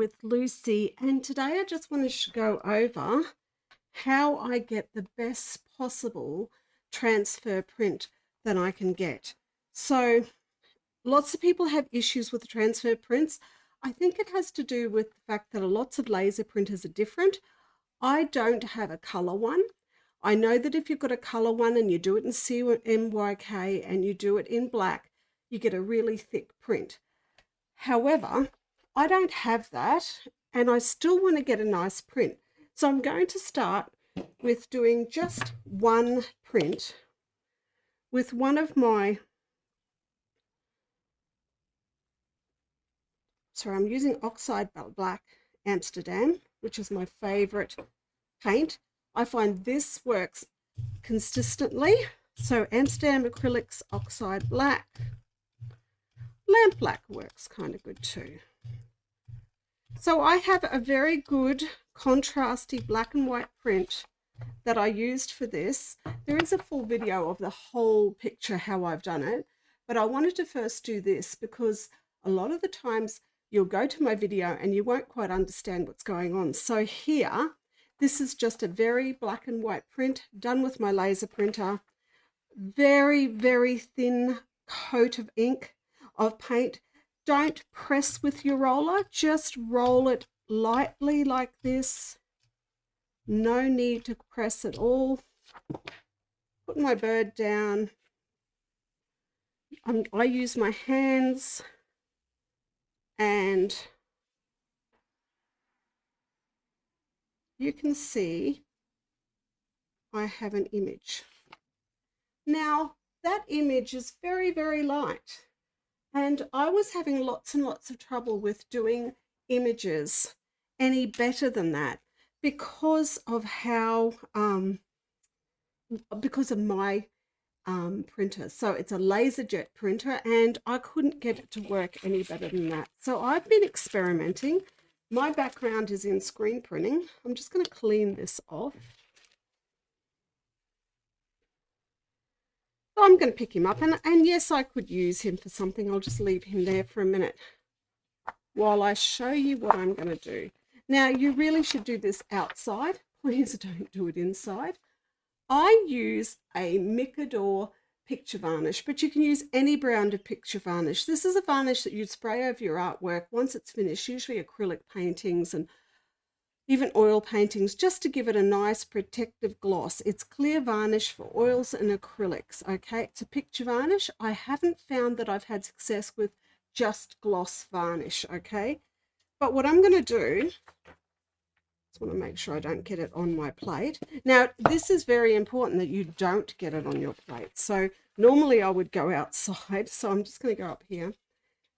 with Lucy, and today I just want to go over how I get the best possible transfer print that I can get. So lots of people have issues with the transfer prints. I think it has to do with the fact that lots of laser printers are different. I don't have a color one. I know that if you've got a color one and you do it in CMYK and you do it in black, you get a really thick print. However, I don't have that and I still want to get a nice print. So I'm going to start with doing just one print with one of my, I'm using Oxide Black Amsterdam, which is my favorite paint. I find this works consistently. So Amsterdam Acrylics Oxide Black. Lamp Black works kind of good too. So I have a very good contrasty black and white print that I used for this. There is a full video of the whole picture how I've done it, but I wanted to first do this because a lot of the times you'll go to my video and you won't quite understand what's going on. So here, this is just a very black and white print done with my laser printer. Very, very thin coat of ink, of paint. Don't press with your roller, just roll it lightly like this. No need to press at all. Put my bird down. I use my hands and you can see I have an image. Now that image is very, very light. And I was having lots and lots of trouble with doing images any better than that because of how, because of my printer. So it's a LaserJet printer and I couldn't get it to work any better than that. So I've been experimenting. My background is in screen printing. I'm just going to clean this off. I'm going to pick him up and yes, I could use him for something. I'll just leave him there for a minute while I show you what I'm going to do. Now, you really should do this outside. Please don't do it inside. I use a Micador picture varnish, but you can use any brand of picture varnish. This is a varnish that you'd spray over your artwork once it's finished, usually acrylic paintings and even oil paintings, just to give it a nice protective gloss. It's clear varnish for oils and acrylics, okay? It's a picture varnish. I haven't found that I've had success with just gloss varnish, okay? But what I'm going to do, just want to make sure I don't get it on my plate. Now, this is very important that you don't get it on your plate. So normally I would go outside, so I'm just going to go up here.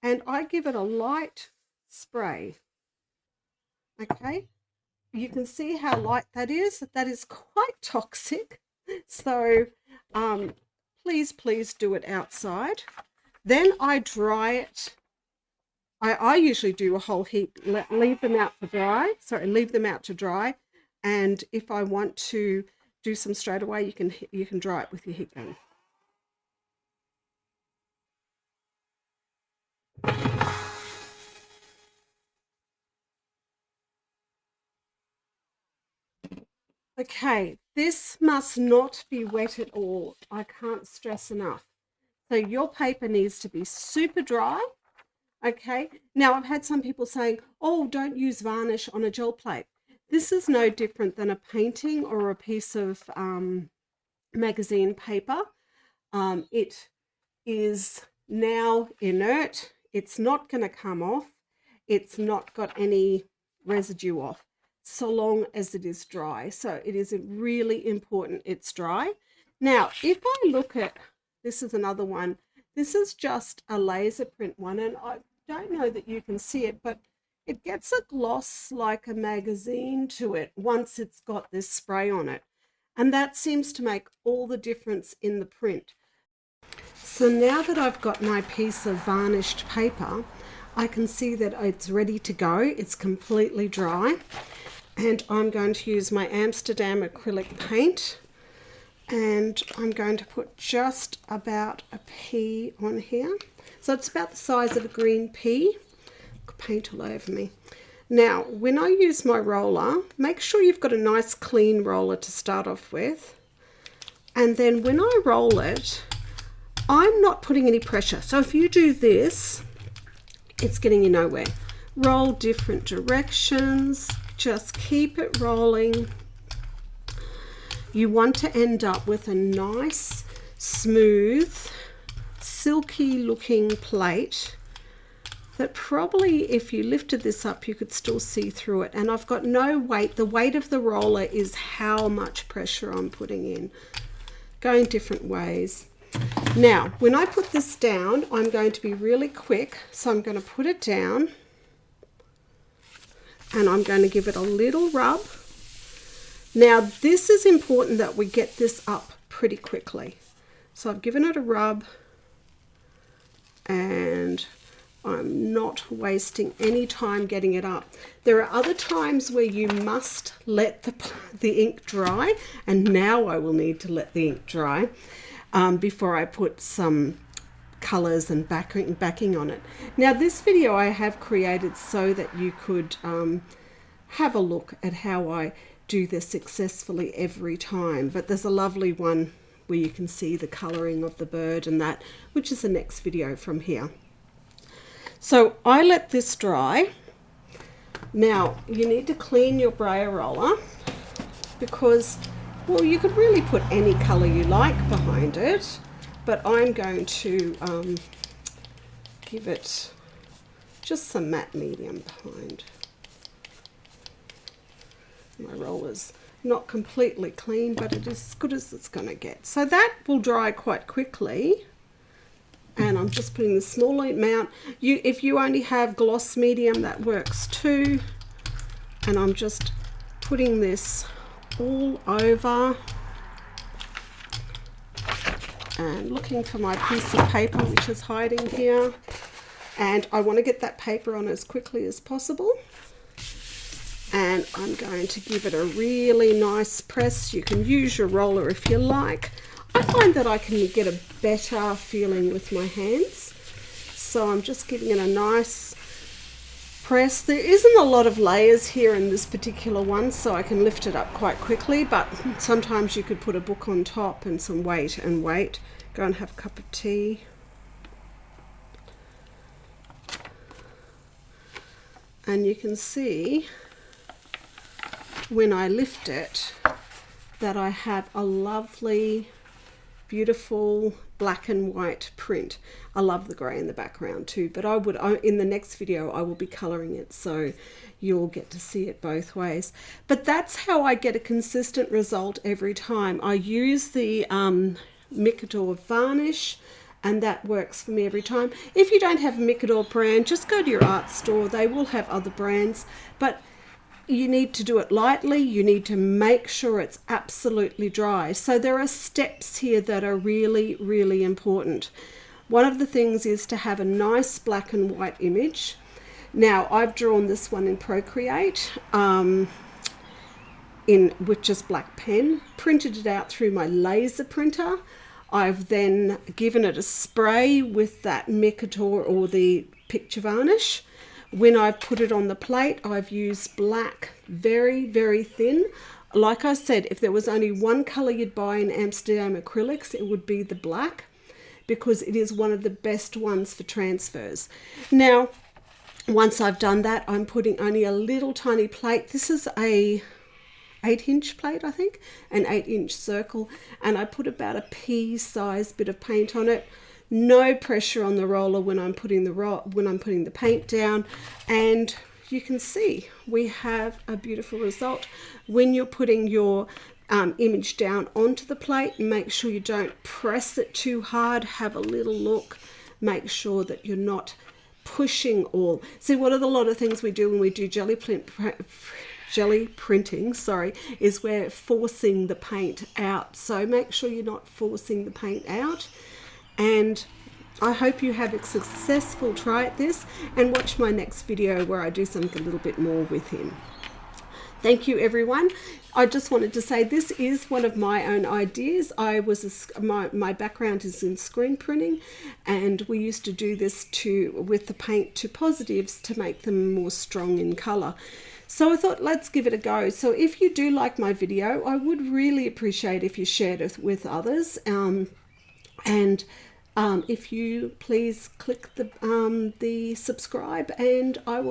And I give it a light spray, okay? You can see how light that is. That is quite toxic. So please do it outside. Then I dry it. I usually do a whole heap, leave them out to dry. Leave them out to dry. And if I want to do some straight away, you can dry it with your heat gun. Okay, this must not be wet at all. I can't stress enough. So your paper needs to be super dry. Okay, now I've had some people saying, oh, don't use varnish on a gel plate. This is no different than a painting or a piece of magazine paper. It is now inert. It's not going to come off. It's not got any residue off, so long as it is dry. So it is really important it's dry. Now, if I look at, this is another one. This is just a laser print one, and I don't know that you can see it, but it gets a gloss like a magazine to it once it's got this spray on it. And that seems to make all the difference in the print. So now that I've got my piece of varnished paper, I can see that it's ready to go. It's completely dry. And I'm going to use my Amsterdam acrylic paint. And I'm going to put just about a pea on here. So it's about the size of a green pea. Paint all over me. Now, when I use my roller, make sure you've got a nice clean roller to start off with. And then when I roll it, I'm not putting any pressure. So if you do this, it's getting you nowhere. Roll different directions, just keep it rolling. You want to end up with a nice, smooth, silky looking plate that probably if you lifted this up you could still see through it. And I've got no weight. The weight of the roller is how much pressure I'm putting in. Going different ways. Now when I put this down, I'm going to be really quick, so I'm going to put it down and I'm going to give it a little rub. Now this is important that we get this up pretty quickly. So I've given it a rub and I'm not wasting any time getting it up. There are other times where you must let the ink dry, and now I will need to let the ink dry before I put some colors and backing on it. Now this video I have created so that you could have a look at how I do this successfully every time, but there's a lovely one where you can see the coloring of the bird and that, which is the next video from here. So I let this dry. Now you need to clean your Brayer roller because, well, you could really put any color you like behind it, but I'm going to give it just some matte medium behind. My roller's not completely clean, but it is as good as it's going to get. So that will dry quite quickly. And I'm just putting the small amount. If you only have gloss medium, that works too. And I'm just putting this all over and looking for my piece of paper which is hiding here. And I want to get that paper on as quickly as possible. And I'm going to give it a really nice press. You can use your roller if you like. I find that I can get a better feeling with my hands. So I'm just giving it a nice press. There isn't a lot of layers here in this particular one, so I can lift it up quite quickly, but sometimes you could put a book on top and some weight and wait. Go and have a cup of tea. And you can see when I lift it that I have a lovely, beautiful black and white print. I love the grey in the background too, but in the next video I will be colouring it so you'll get to see it both ways. But that's how I get a consistent result every time. I use the Micador varnish, and that works for me every time. If you don't have a Micador brand, just go to your art store. They will have other brands, but you need to do it lightly. You need to make sure it's absolutely dry. So there are steps here that are really, really important. One of the things is to have a nice black and white image. Now I've drawn this one in Procreate with just black pen, printed it out through my laser printer. I've then given it a spray with that Micador or the picture varnish. When I put it on the plate, I've used black, very, very thin. Like I said, if there was only one colour you'd buy in Amsterdam acrylics, it would be the black, because it is one of the best ones for transfers. Now, once I've done that, I'm putting only a little tiny plate. This is a 8-inch plate, I think, an 8-inch circle, and I put about a pea-sized bit of paint on it. No pressure on the roller when I'm putting the paint down, and you can see we have a beautiful result. When you're putting your image down onto the plate, make sure you don't press it too hard. Have a little look. Make sure that you're not pushing all. See, what are a lot of things we do when we do jelly printing, is we're forcing the paint out. So make sure you're not forcing the paint out. And I hope you have a successful try at this, and watch my next video where I do something a little bit more with him. Thank you, everyone. I just wanted to say this is one of my own ideas. My background is in screen printing, and we used to do this with the paint to positives to make them more strong in color. So I thought, let's give it a go. So if you do like my video, I would really appreciate if you shared it with others. And if you please click the subscribe, and I will